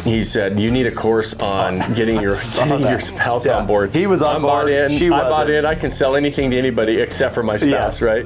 He said, you need a course on getting your spouse on board. He was on board. I bought in. I can sell anything to anybody except for my spouse, right?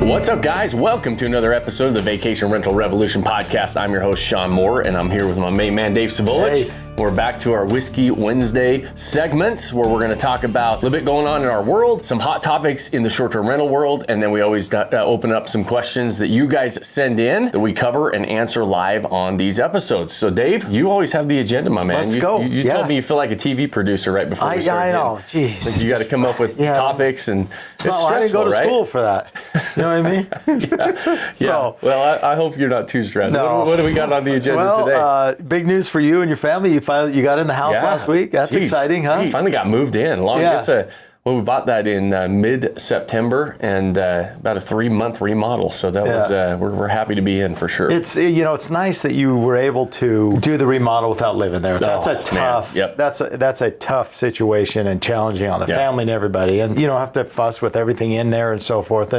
What's up, guys? Welcome to another episode of the Vacation Rental Revolution podcast. I'm your host, Shawn Moore, and I'm here with my main man, Dave Savolich. Hey. We're back to our Whisky Wednesday segments where we're going to talk about a little bit going on in our world, some hot topics in the short-term rental world, and then we always open up some questions that you guys send in that we cover and answer live on these episodes. So, Dave, you always have the agenda, my man. Let's go. You told me you feel like a TV producer right before we started. I know. Jeez. Like you got to come up with topics, and it's stressful, I didn't go to school for that. You know what I mean? Yeah. So, well, I hope you're not too stressed. No. What do we got on the agenda today? Big news for you and your family. You got in the house last week. That's exciting, huh? We finally got moved in. We bought that in mid-September, and about a 3-month remodel. So that was we're happy to be in for sure. It's it's nice that you were able to do the remodel without living there. That's a tough that's a tough situation and challenging on the family and everybody. And you don't have to fuss with everything in there and so forth.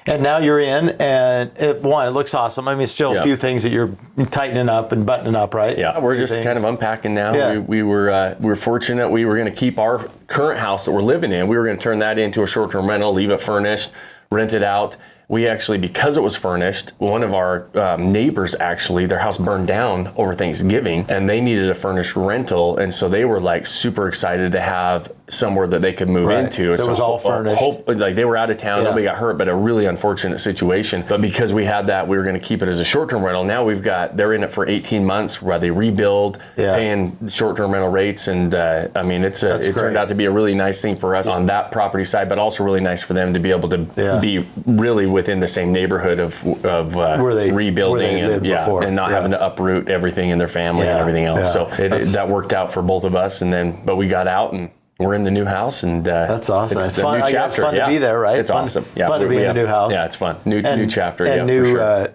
And now you're in, and it looks awesome. I mean, still a few things that you're tightening up and buttoning up, right? Yeah, we're just kind of unpacking now. Yeah. We were fortunate. We were going to keep our current house that we're living in. We were going to turn that into a short-term rental, leave it furnished, rent it out. We actually, because it was furnished, one of our neighbors actually, their house burned down over Thanksgiving, and they needed a furnished rental, and so they were like super excited to have somewhere that they could move into. It was all furnished. Like they were out of town, nobody got hurt, but a really unfortunate situation. But because we had that, we were going to keep it as a short-term rental. Now they're in it for 18 months where they rebuild, paying short-term rental rates, and I mean, it turned out to be a really nice thing for us on that property side, but also really nice for them to be able to be really within the same neighborhood of rebuilding and not having to uproot everything in their family and everything else. So that worked out for both of us. But we got out and we're in the new house, and that's awesome. It's fun. New chapter. It's fun to be there, right? It's awesome. Yeah, fun to be in the new house. Yeah, it's fun. New chapter. And new. For sure.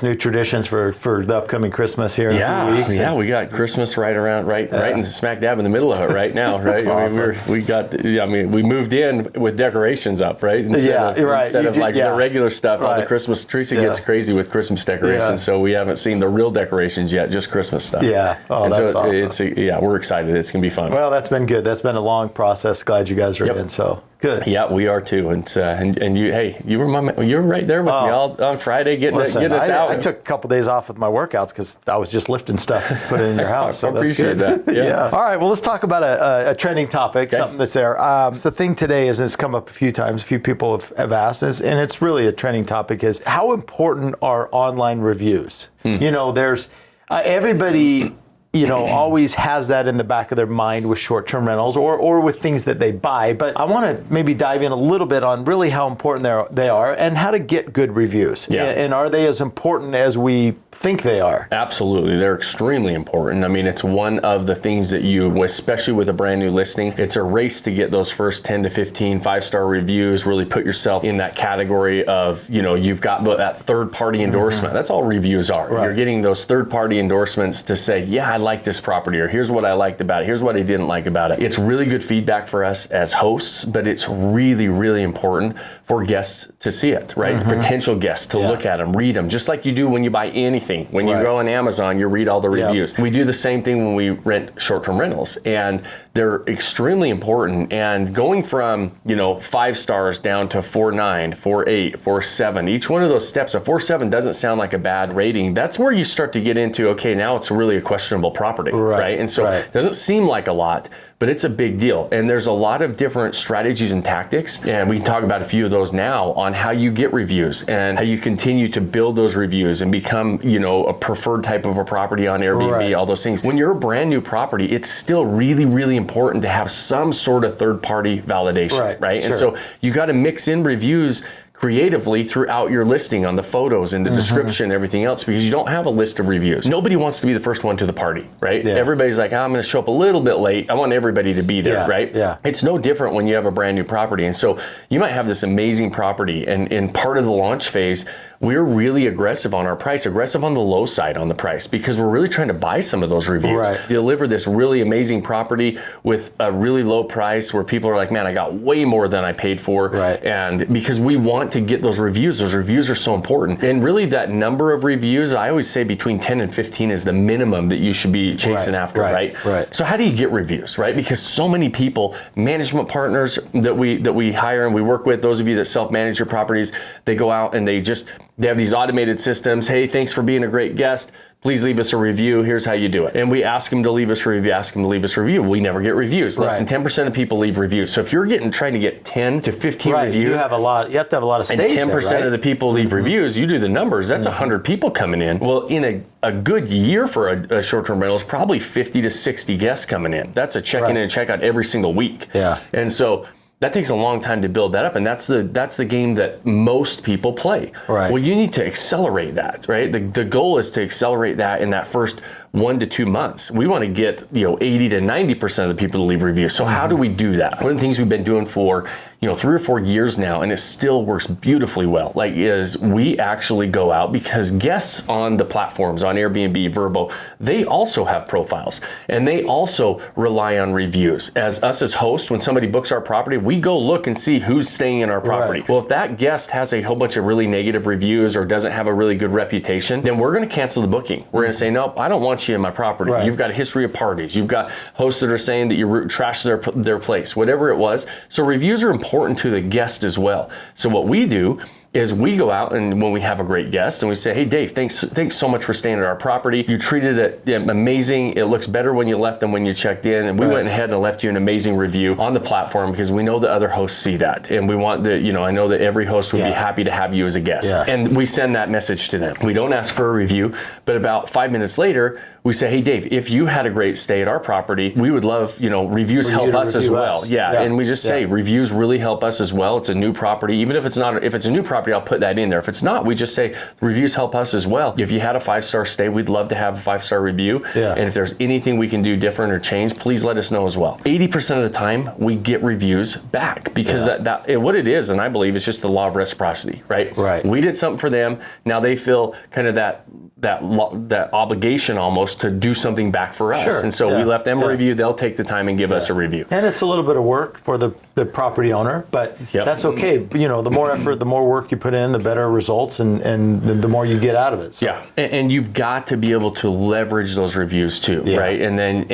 New traditions for the upcoming Christmas here in a few weeks. Yeah, we got Christmas right in smack dab in the middle of it right now, right? That's awesome. We moved in with decorations up, right? Instead of the regular stuff, all the Christmas. Teresa gets crazy with Christmas decorations, so we haven't seen the real decorations yet, just Christmas stuff. Yeah. Oh, that's awesome. We're excited. It's going to be fun. Well, that's been good. That's been a long process. Glad you guys are in, so. Good. Yeah, we are too, and you were right there with me all on Friday getting us out. I took a couple days off with my workouts because I was just lifting stuff and putting it in your house. So I appreciate that. Yeah. All right. Well, let's talk about a trending topic, something that's there. The thing today is, and it's come up a few times. A few people have asked, and it's really a trending topic. Is how important are online reviews? There's everybody. Always has that in the back of their mind with short-term rentals or with things that they buy. But I want to maybe dive in a little bit on really how important they are and how to get good reviews. Yeah. And are they as important as we think they are? Absolutely. They're extremely important. I mean, it's one of the things that especially with a brand new listing, it's a race to get those first 10 to 15 5-star reviews, really put yourself in that category of, you've got that third-party endorsement. Mm-hmm. That's all reviews are. Right. You're getting those third-party endorsements to say, I like this property, or here's what I liked about it, here's what I didn't like about it. It's really good feedback for us as hosts, but it's really, really important for guests to see it, right? Mm-hmm. Potential guests to look at them, read them, just like you do when you buy anything. When you go on Amazon, you read all the reviews. We do the same thing when we rent short-term rentals, and they're extremely important. And going from, 5 stars down to 4.9, 4.8, 4.7, each one of those steps, a 4.7 doesn't sound like a bad rating. That's where you start to get into, okay, now it's really a questionable property, right? And so it doesn't seem like a lot, but it's a big deal. And there's a lot of different strategies and tactics, and we can talk about a few of those now on how you get reviews and how you continue to build those reviews and become, a preferred type of a property on Airbnb, all those things. When you're a brand new property, it's still really, really important to have some sort of third-party validation, right? Sure. And so you got to mix in reviews creatively throughout your listing on the photos and the description and everything else, because you don't have a list of reviews. Nobody wants to be the first one to the party, right? Yeah. Everybody's like, I'm going to show up a little bit late. I want everybody to be there, right? Yeah. It's no different when you have a brand new property. And so you might have this amazing property, and in part of the launch phase, we're really aggressive on our price, aggressive on the low side on the price, because we're really trying to buy some of those reviews. Right. Deliver this really amazing property with a really low price where people are like, man, I got way more than I paid for. Right. And because we want want to get those reviews. Those reviews are so important. And really that number of reviews, I always say between 10 and 15 is the minimum that you should be chasing after, right? So how do you get reviews, right? Because so many people, management partners that we hire and we work with, those of you that self-manage your properties, they go out and they have these automated systems. Hey, thanks for being a great guest. Please leave us a review. Here's how you do it. And we ask them to leave us a review, We never get reviews. Less than 10% of people leave reviews. So if you're trying to get 10 to 15 reviews, you have to have a lot of stays and 10% of the people leave reviews, you do the numbers, that's 100 people coming in. Well, in a good year for a short-term rental is probably 50 to 60 guests coming in. That's a check-in and check-out every single week. And so that takes a long time to build that up, and that's the game that most people play. Well, you need to accelerate that, right? The goal is to accelerate that in that first 1 to 2 months. We want to get 80 to 90% of the people to leave reviews. So how do we do that? One of the things we've been doing for 3 or 4 years now, and it still works beautifully well, is we actually go out, because guests on the platforms, on Airbnb, Vrbo, they also have profiles, and they also rely on reviews. As hosts, when somebody books our property, we go look and see who's staying in our property. Well, if that guest has a whole bunch of really negative reviews or doesn't have a really good reputation, then we're going to cancel the booking. We're going to say, nope, I don't want you in my property. You've got a history of parties. You've got hosts that are saying that you trashed their place, whatever it was. So reviews are important to the guest as well. So what we do is we go out, and when we have a great guest, and we say, hey, Dave, thanks so much for staying at our property. You treated it amazing. It looks better when you left than when you checked in. And we went ahead and left you an amazing review on the platform, because we know that other hosts see that. And we want I know that every host would be happy to have you as a guest. And we send that message to them. We don't ask for a review, but about 5 minutes later, we say, hey, Dave, if you had a great stay at our property, we would love, reviews help us as well. And we just say reviews really help us as well. It's a new property. Even if it's a new property, I'll put that in there. If it's not, we just say reviews help us as well. If you had a 5-star stay, we'd love to have a 5-star review. And if there's anything we can do different or change, please let us know as well. 80% of the time, we get reviews back, because what it is, and I believe, is just the law of reciprocity, right? We did something for them. Now they feel kind of that obligation almost to do something back for us. And so we left them a review. They'll take the time and give us a review. And it's a little bit of work for the property owner, but that's okay. The more effort, the more work you put in, the better results, and the more you get out of it. So. And you've got to be able to leverage those reviews too, right? And then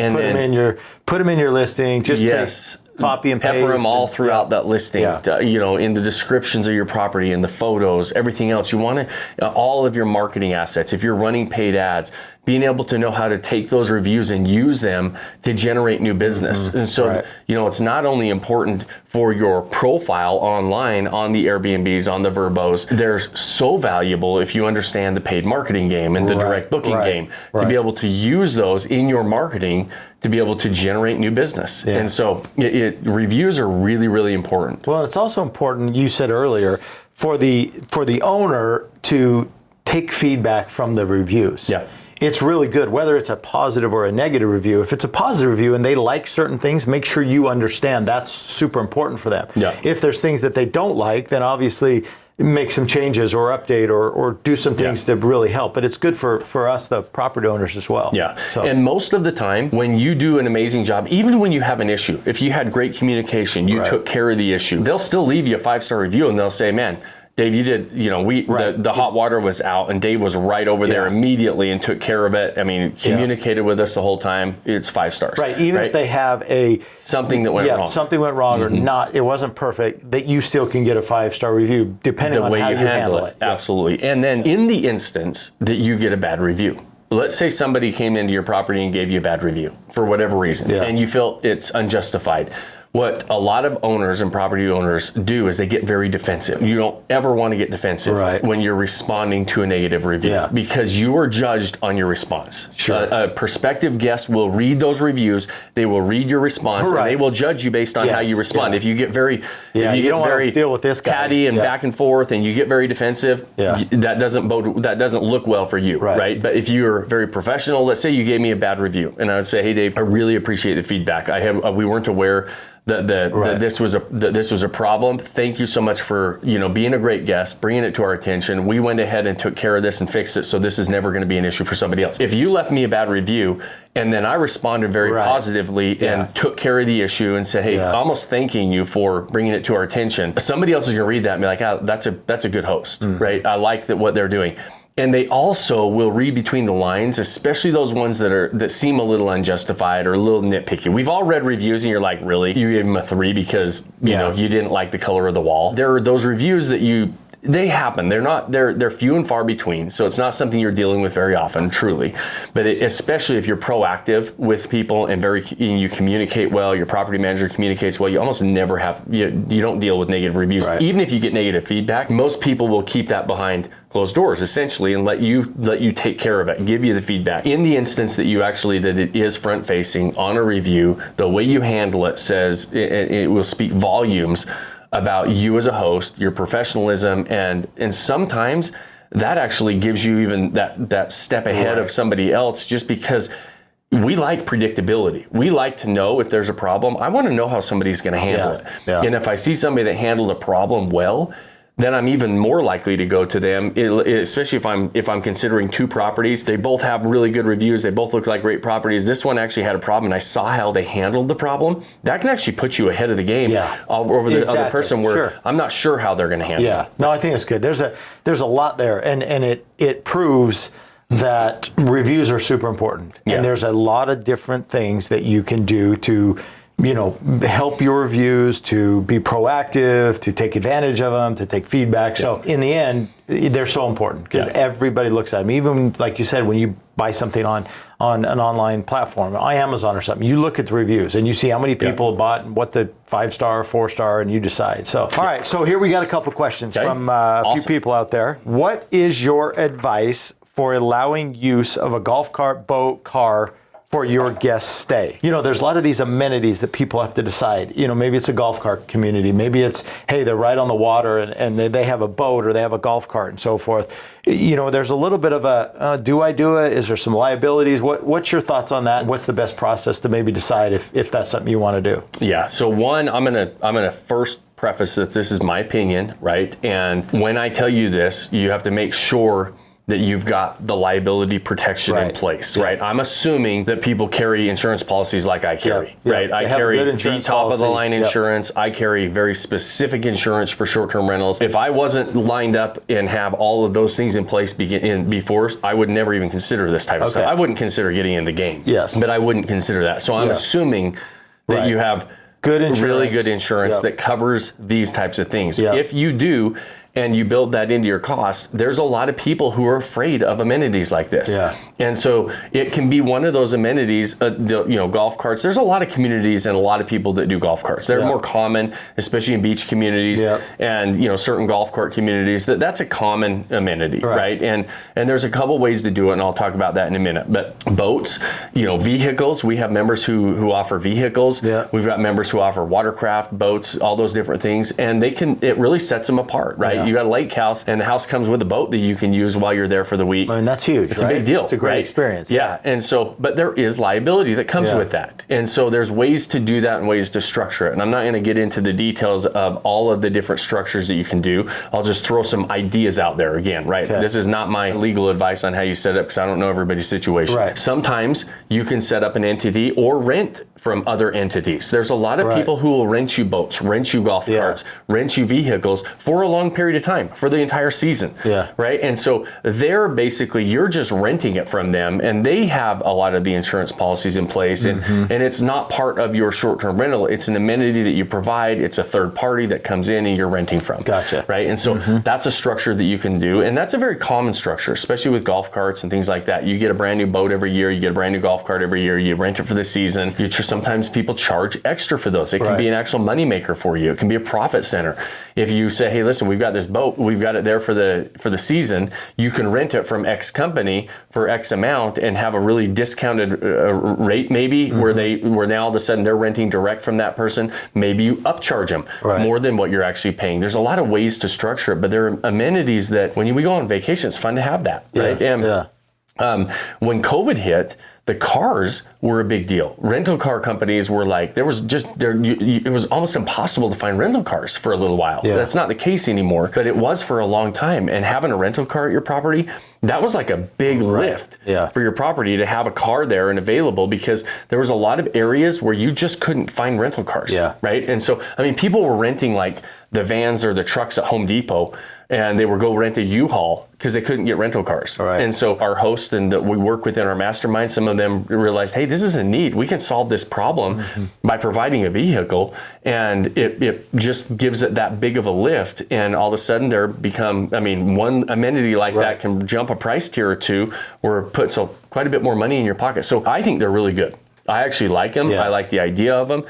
put them in your listing. Just take copy and paste. Pepper them all throughout that listing, in the descriptions of your property, and the photos, everything else. You want to, all of your marketing assets, if you're running paid ads, being able to know how to take those reviews and use them to generate new business. And so, it's not only important for your profile online, on the Airbnbs, on the Vrbos, they're so valuable if you understand the paid marketing game and the direct booking game, to be able to use those in your marketing to be able to generate new business. And so reviews are really, really important. Well, it's also important, you said earlier, for the owner to take feedback from the reviews. It's really good, whether it's a positive or a negative review. If it's a positive review and they like certain things, make sure you understand that's super important for them. If there's things that they don't like, then obviously make some changes or update or do some things to really help. But it's good for us, the property owners, as well. So. And most of the time, when you do an amazing job, even when you have an issue, if you had great communication, you took care of the issue, they'll still leave you a 5-star review, and they'll say, man, Dave, you did, the hot water was out, and Dave was right over there immediately and took care of it. I mean, communicated with us the whole time. It's 5 stars. Even if they have something that went wrong. Something went wrong, or it wasn't perfect, that you still can get a 5-star review, depending on how you handle it. Absolutely. And then in the instance that you get a bad review, let's say somebody came into your property and gave you a bad review for whatever reason, and you feel it's unjustified. What a lot of owners and property owners do is they get very defensive. You don't ever want to get defensive when you're responding to a negative review, because you are judged on your response. A prospective guest will read those reviews, they will read your response, and they will judge you based on how you respond. If you get very, if you don't want to deal with this guy, catty and back and forth, and you get very defensive, that doesn't look well for you, right? But if you're very professional, let's say you gave me a bad review, and I would say, hey Dave, I really appreciate the feedback. We weren't aware that this was a problem. Thank you so much for being a great guest, bringing it to our attention. We went ahead and took care of this and fixed it, so this is never going to be an issue for somebody else. If you left me a bad review and then I responded very positively and took care of the issue and said, hey, almost thanking you for bringing it to our attention, somebody else is going to read that and be like, that's a good host, right? I like what they're doing. And they also will read between the lines, especially those ones that seem a little unjustified or a little nitpicky. We've all read reviews and you're like, really? You gave them a 3 because you didn't like the color of the wall. There are those reviews that they happen. They're few and far between. So it's not something you're dealing with very often, truly. But especially if you're proactive with people and you communicate well, your property manager communicates well, you almost never have, you don't deal with negative reviews. Right. Even if you get negative feedback, most people will keep that behind closed doors essentially and let you take care of it, give you the feedback. In the instance that it is front facing on a review, the way you handle it says it will speak volumes about you as a host, your professionalism, and sometimes that actually gives you even that step ahead of somebody else, just because we like predictability. We like to know if there's a problem. I want to know how somebody's going to handle it. Yeah. And if I see somebody that handled a problem well, then I'm even more likely to go to them, especially if I'm considering 2 properties. They both have really good reviews. They both look like great properties. This one actually had a problem, and I saw how they handled the problem. That can actually put you ahead of the game over the other person where I'm not sure how they're going to handle it. No, I think it's good. There's a lot there, and it proves that reviews are super important. Yeah. And there's a lot of different things that you can do to help your reviews, to be proactive, to take advantage of them, to take feedback. Yeah. So in the end, they're so important because everybody looks at them. Even like you said, when you buy something on an online platform, on Amazon or something, you look at the reviews and you see how many people bought and what the 5-star, 4-star, and you decide. So, all right. So here we got a couple questions from a few people out there. What is your advice for allowing use of a golf cart, boat, car for your guest stay? There's a lot of these amenities that people have to decide. Maybe it's a golf cart community. Maybe it's, hey, they're right on the water and they have a boat or they have a golf cart and so forth. There's a little bit of a, do I do it? Is there some liabilities? What's your thoughts on that? What's the best process to maybe decide if that's something you want to do? Yeah. So one, I'm gonna first preface that this is my opinion, right? And when I tell you this, you have to make sure that you've got the liability protection in place, right? I'm assuming that people carry insurance policies like I carry, right? I carry the top of the line insurance. I carry very specific insurance for short-term rentals. If I wasn't lined up and have all of those things in place before, I would never even consider this type of stuff. I wouldn't consider getting in the game, but I wouldn't consider that. So I'm assuming that you have good insurance, really good insurance that covers these types of things. If you do, and you build that into your cost, there's a lot of people who are afraid of amenities like this. Yeah. And so it can be one of those amenities, golf carts. There's a lot of communities and a lot of people that do golf carts. They're more common, especially in beach communities and certain golf cart communities. That's a common amenity, right? And there's a couple ways to do it, and I'll talk about that in a minute. But boats, vehicles, we have members who offer vehicles. Yeah. We've got members who offer watercraft, boats, all those different things. And it really sets them apart, right? You got a lake house, and the house comes with a boat that you can use while you're there for the week. I mean, that's huge. It's a big deal. It's a great experience. Yeah. And so, but there is liability that comes with that. And so there's ways to do that and ways to structure it. And I'm not going to get into the details of all of the different structures that you can do. I'll just throw some ideas out there again, right? Okay. This is not my legal advice on how you set up, because I don't know everybody's situation. Right. Sometimes you can set up an entity or rent from other entities. There's a lot of people who will rent you boats, rent you golf carts, rent you vehicles for a long period of time, for the entire season, right? And so you're just renting it from them, and they have a lot of the insurance policies in place, and it's not part of your short-term rental. It's an amenity that you provide. It's a third party that comes in and you're renting from. Gotcha. Right? And so that's a structure that you can do, and that's a very common structure, especially with golf carts and things like that. You get a brand new boat every year, you get a brand new golf cart every year, you rent it for the season. Sometimes people charge extra for those. It can be an actual moneymaker for you. It can be a profit center. If you say, hey, listen, we've got this boat, we've got it there for the season, you can rent it from X company for X amount and have a really discounted rate maybe, where now all of a sudden they're renting direct from that person. Maybe you upcharge them more than what you're actually paying. There's a lot of ways to structure it, but there are amenities that when we go on vacation, it's fun to have that, right? When COVID hit, the cars were a big deal. Rental car companies were like, it was almost impossible to find rental cars for a little while. Yeah. That's not the case anymore, but it was for a long time. And having a rental car at your property, that was like a big lift for your property to have a car there and available, because there was a lot of areas where you just couldn't find rental cars, right? And so, I mean, people were renting like the vans or the trucks at Home Depot, and they would go rent a U-Haul because they couldn't get rental cars. Right. And so our host and we work within our mastermind, some of them realized, hey, this is a need. We can solve this problem by providing a vehicle, and it just gives it that big of a lift. And all of a sudden one amenity like that can jump a price tier or two, or it puts quite a bit more money in your pocket. So I think they're really good. I actually like them. I like the idea of them.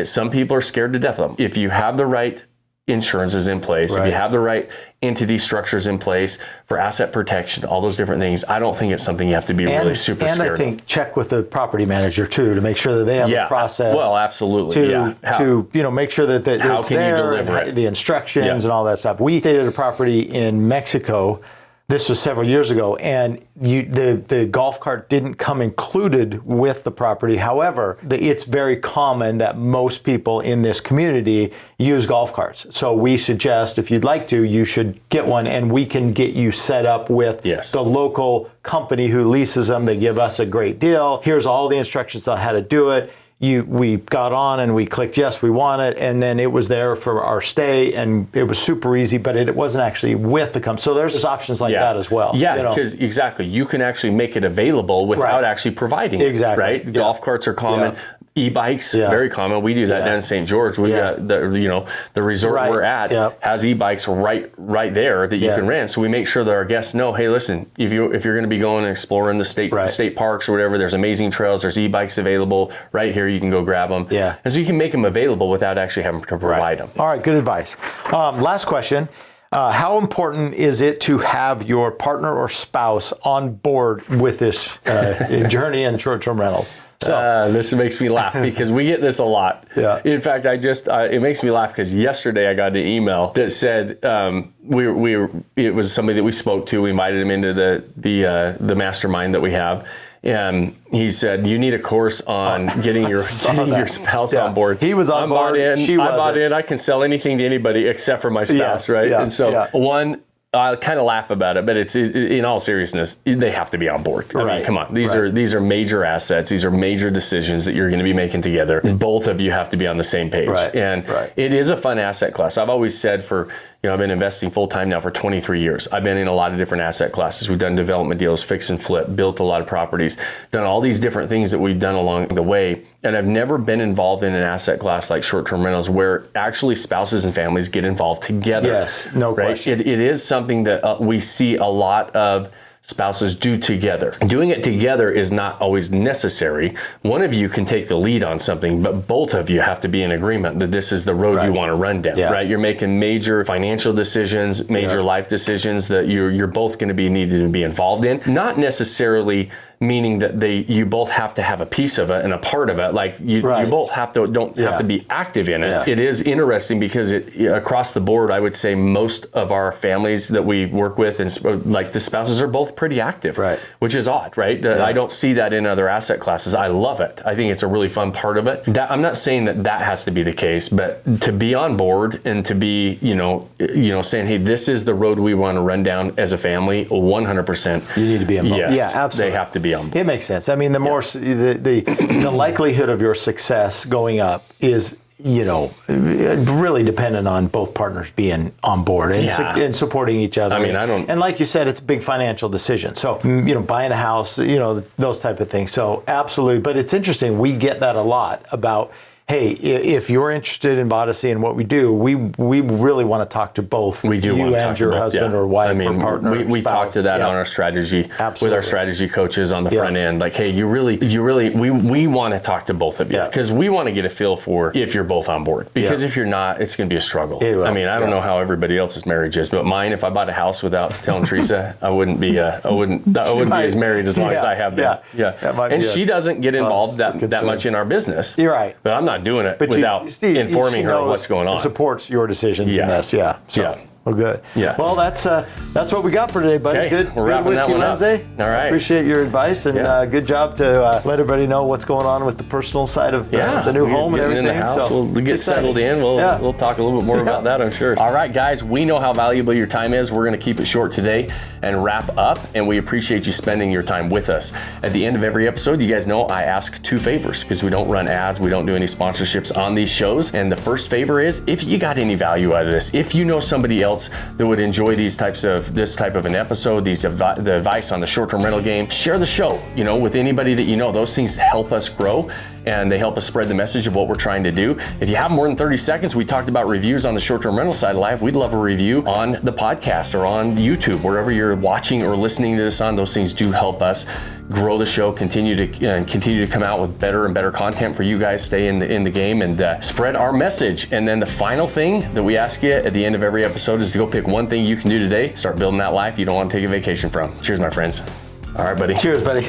Some people are scared to death of them. If you have the right insurance is in place, if you have the right entity structures in place for asset protection, all those different things, I don't think it's something you have to be really super scared of. And I think check with the property manager too, to make sure that they have a process. Well, absolutely. To make sure that how it's can there, you deliver it? The instructions and all that stuff. We stayed at a property in Mexico. This was several years ago, and the golf cart didn't come included with the property. However, it's very common that most people in this community use golf carts. So we suggest, if you'd like to, you should get one, and we can get you set up with the local company who leases them. They give us a great deal. Here's all the instructions on how to do it. We got on and we clicked, yes, we want it. And then it was there for our stay, and it was super easy, but it wasn't actually with the company. So there's options like that as well. Yeah, because exactly. You can actually make it available without actually providing it. Exactly. Right? Yeah. Golf carts are common. Yeah. E-bikes, very common. We do that down in St. George. We've got the resort we're at has e-bikes right there that you can rent. So we make sure that our guests know, hey, listen, if you're going to be going and exploring the state parks or whatever, there's amazing trails. There's e-bikes available right here. You can go grab them. Yeah. And so you can make them available without actually having to provide them. All right, good advice. Last question. How important is it to have your partner or spouse on board with this journey in short-term rentals? So this makes me laugh because we get this a lot. Yeah. In fact, it makes me laugh because yesterday I got an email that said it was somebody that we spoke to. We invited him into the mastermind that we have. And he said, you need a course on getting your spouse on board. He was on board. I bought in. I can sell anything to anybody except for my spouse, right? Yeah, and so I kind of laugh about it, but it's in all seriousness, they have to be on board. I mean, come on. These are major assets. These are major decisions that you're going to be making together. Both of you have to be on the same page. And it is a fun asset class. I've always said I've been investing full time now for 23 years. I've been in a lot of different asset classes. We've done development deals, fix and flip, built a lot of properties, done all these different things that we've done along the way. And I've never been involved in an asset class like short-term rentals where actually spouses and families get involved together. Yes, no question. It is something that we see a lot of spouses do together. Doing it together is not always necessary. One of you can take the lead on something, but both of you have to be in agreement that this is the road you want to run down, right? You're making major financial decisions, major life decisions that you're both going to be needed to be involved in. Not necessarily meaning that you both have to have a piece of it and a part of it. Like you both have to be active in it. It is interesting because across the board, I would say most of our families that we work with, and like the spouses, are both pretty active, which is odd, right? I don't see that in other asset classes. I love it. I think it's a really fun part of it. I'm not saying that has to be the case, but to be on board and to be, saying, hey, this is the road we want to run down as a family, 100%. You need to be involved. Yes, yeah, absolutely. They have to be. It makes sense. I mean, the more the likelihood of your success going up is, really dependent on both partners being on board and supporting each other. I mean, and like you said, it's a big financial decision. So, buying a house, those type of things. So absolutely. But it's interesting. We get that a lot about, hey, if you're interested in Odyssey and what we do, we really want to talk to both you and your husband or wife or partner. We talk to that on our strategy with our strategy coaches on the front end. Like, hey, we want to talk to both of you because we want to get a feel for if you're both on board. Because if you're not, it's going to be a struggle. I mean, I don't know how everybody else's marriage is, but mine, if I bought a house without telling Teresa, I wouldn't be as married as long as I have been. And she doesn't get involved that much in our business. You're right. But I'm not doing it without informing her what's going on. Supports your decisions in this, Well, good. Yeah. Well, that's what we got for today, buddy. Okay, Good. we're Good wrapping that Whisky one up. Wednesday. All right. Appreciate your advice, and good job to let everybody know what's going on with the personal side of the new home and everything. In the house, So we'll get settled in. We'll talk a little bit more about that, I'm sure. All right, guys, we know how valuable your time is. We're going to keep it short today and wrap up, and we appreciate you spending your time with us. At the end of every episode, you guys know I ask 2 favors because we don't run ads, we don't do any sponsorships on these shows. And the first favor is, if you got any value out of this, if you know somebody else that would enjoy this type of an episode, the advice on the short-term rental game, share the show, with anybody that you know. Those things help us grow, and they help us spread the message of what we're trying to do. If you have more than 30 seconds, we talked about reviews on the short-term rental side of life. We'd love a review on the podcast or on YouTube, wherever you're watching or listening to this on. Those things do help us grow the show, continue to come out with better and better content for you guys, stay in the game, and spread our message. And then the final thing that we ask you at the end of every episode is to go pick one thing you can do today, start building that life you don't want to take a vacation from. Cheers, my friends. All right, buddy. Cheers, buddy.